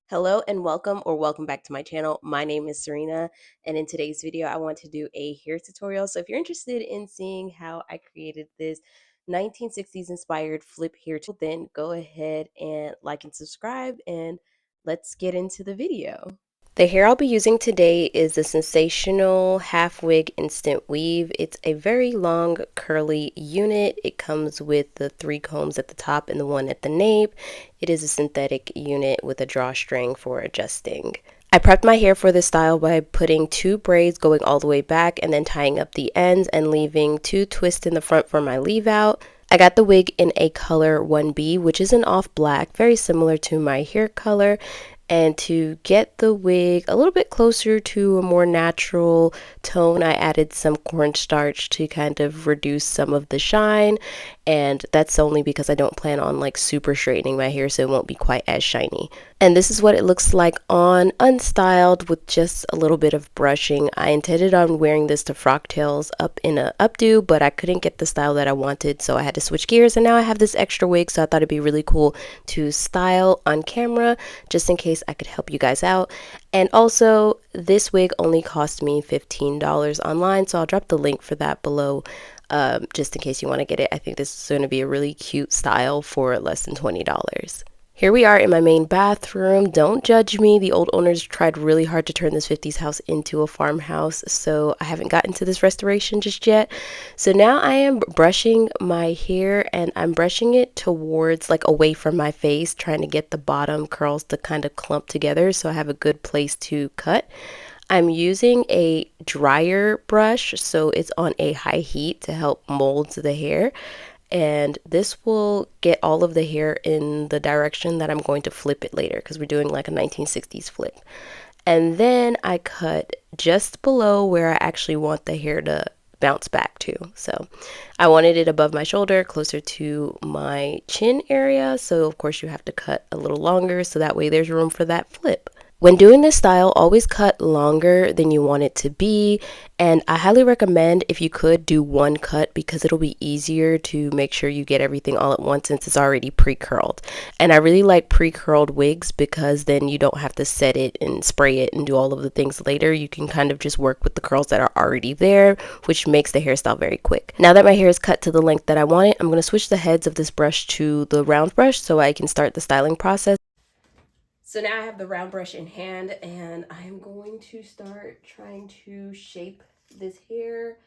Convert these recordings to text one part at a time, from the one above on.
Hello and welcome or welcome back to my channel. My name is Serena, and in today's video I want to do a hair tutorial. So if you're interested in seeing how I created this 1960s inspired flip hair tool, then go ahead and like and subscribe, and let's get into the video. The hair I'll be using today is the Sensational Half Wig Instant Weave. It's a very long curly unit. It comes with the 3 combs at the top and the one at the nape. It is a synthetic unit with a drawstring for adjusting. I prepped my hair for this style by putting 2 braids going all the way back and then tying up the ends and leaving 2 twists in the front for my leave out. I got the wig in a color 1B, which is an off black, very similar to my hair color. And to get the wig a little bit closer to a more natural tone, I added some cornstarch to kind of reduce some of the shine. And that's only because I don't plan on like super straightening my hair, so it won't be quite as shiny. And this is what it looks like on unstyled with just a little bit of brushing. I intended on wearing this to frock tails up in a updo, but I couldn't get the style that I wanted, so I had to switch gears, and now I have this extra wig, so I thought it'd be really cool to style on camera just in case I could help you guys out. And also, this wig only cost me $15 online, so I'll drop the link for that below. Just in case you want to get it. I think this is going to be a really cute style for less than $20. Here we are in my main bathroom. Don't judge me. The old owners tried really hard to turn this 50s house into a farmhouse, so I haven't gotten to this restoration just yet. So now I am brushing my hair, and I'm brushing it towards, like, away from my face, trying to get the bottom curls to kind of clump together so I have a good place to cut. I'm using a dryer brush, so it's on a high heat to help mold the hair. And this will get all of the hair in the direction that I'm going to flip it later, because we're doing like a 1960s flip. And then I cut just below where I actually want the hair to bounce back to. So I wanted it above my shoulder, closer to my chin area. So of course you have to cut a little longer, so that way there's room for that flip. When doing this style, always cut longer than you want it to be, and I highly recommend, if you could, do one cut, because it'll be easier to make sure you get everything all at once since it's already pre-curled. And I really like pre-curled wigs because then you don't have to set it and spray it and do all of the things later. You can kind of just work with the curls that are already there, which makes the hairstyle very quick. Now that my hair is cut to the length that I want it, I'm going to switch the heads of this brush to the round brush so I can start the styling process. So now I have the round brush in hand, and I'm going to start trying to shape this hair.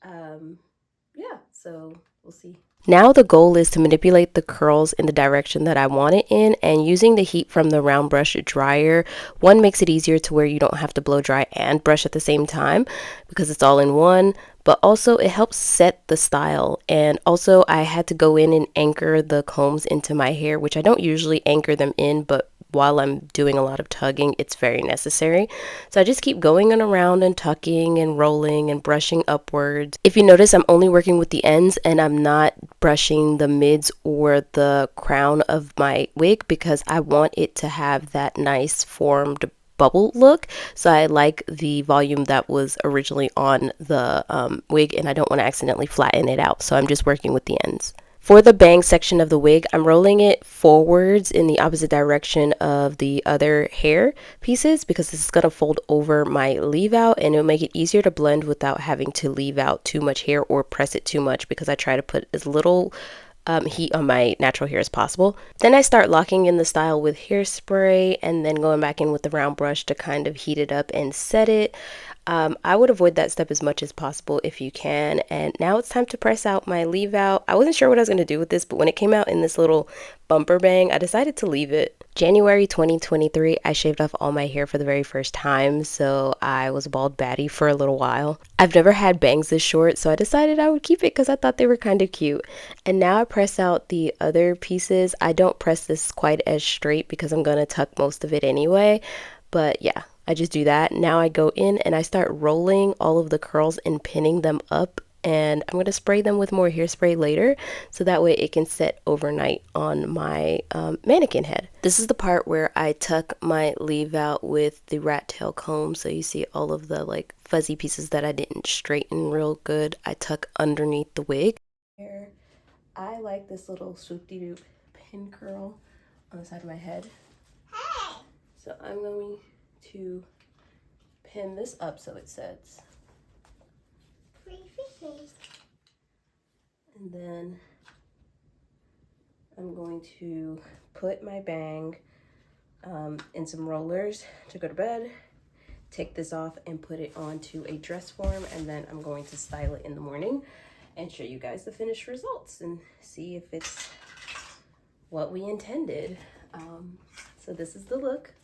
Yeah, so we'll see. Now the goal is to manipulate the curls in the direction that I want it in, and using the heat from the round brush dryer, one, makes it easier to where you don't have to blow dry and brush at the same time because it's all in one, but also it helps set the style. And also I had to go in and anchor the combs into my hair, which I don't usually anchor them in, but while I'm doing a lot of tugging, it's very necessary. So I just keep going and around and tucking and rolling and brushing upwards. If you notice, I'm only working with the ends and I'm not brushing the mids or the crown of my wig because I want it to have that nice formed bubble look. So I like the volume that was originally on the wig, and I don't want to accidentally flatten it out. So I'm just working with the ends. For the bang section of the wig, I'm rolling it forwards in the opposite direction of the other hair pieces because this is going to fold over my leave out, and it'll make it easier to blend without having to leave out too much hair or press it too much, because I try to put as little heat on my natural hair as possible. Then I start locking in the style with hairspray and then going back in with the round brush to kind of heat it up and set it. I would avoid that step as much as possible if you can. And now it's time to press out my leave out. I wasn't sure what I was going to do with this, but when it came out in this little bumper bang, I decided to leave it. January 2023, I shaved off all my hair for the very first time, so I was a bald baddie for a little while. I've never had bangs this short, so I decided I would keep it because I thought they were kind of cute. And now I press out the other pieces. I don't press this quite as straight because I'm going to tuck most of it anyway, but yeah. I just do that. Now I go in and I start rolling all of the curls and pinning them up, and I'm going to spray them with more hairspray later so that way it can set overnight on my mannequin head. This is the part where I tuck my leave out with the rat tail comb, so you see all of the like fuzzy pieces that I didn't straighten real good. I tuck underneath the wig. Here, I like this little swoop-de-doop pin curl on the side of my head. So So I'm going to pin this up so it sets. And then I'm going to put my bang in some rollers to go to bed, take this off and put it onto a dress form, and then I'm going to style it in the morning and show you guys the finished results and see if it's what we intended. So this is the look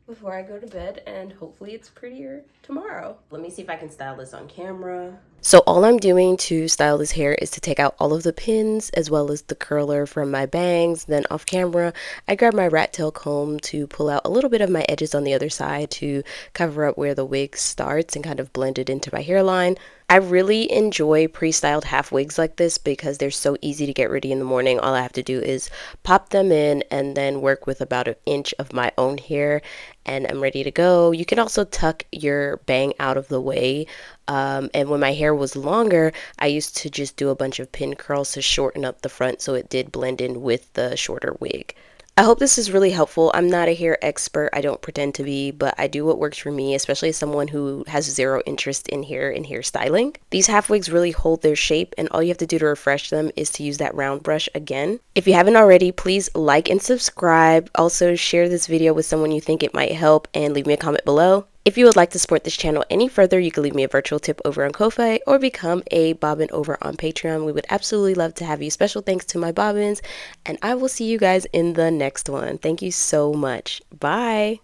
before I go to bed, and hopefully it's prettier tomorrow. Let me see if I can style this on camera. So all I'm doing to style this hair is to take out all of the pins as well as the curler from my bangs. Then off camera, I grab my rat tail comb to pull out a little bit of my edges on the other side to cover up where the wig starts and kind of blend it into my hairline. I really enjoy pre-styled half wigs like this because they're so easy to get ready in the morning. All I have to do is pop them in and then work with about 1 inch of my own hair, and I'm ready to go. You can also tuck your bang out of the way. And when my hair was longer, I used to just do a bunch of pin curls to shorten up the front so it did blend in with the shorter wig. I hope this is really helpful. I'm not a hair expert. I don't pretend to be, but I do what works for me, especially as someone who has zero interest in hair and hair styling. These half wigs really hold their shape, and all you have to do to refresh them is to use that round brush again. If you haven't already, please like and subscribe. Also, share this video with someone you think it might help, and leave me a comment below. If you would like to support this channel any further, you can leave me a virtual tip over on Ko-Fi or become a bobbin over on Patreon. We would absolutely love to have you. Special thanks to my bobbins, and I will see you guys in the next one. Thank you so much. Bye.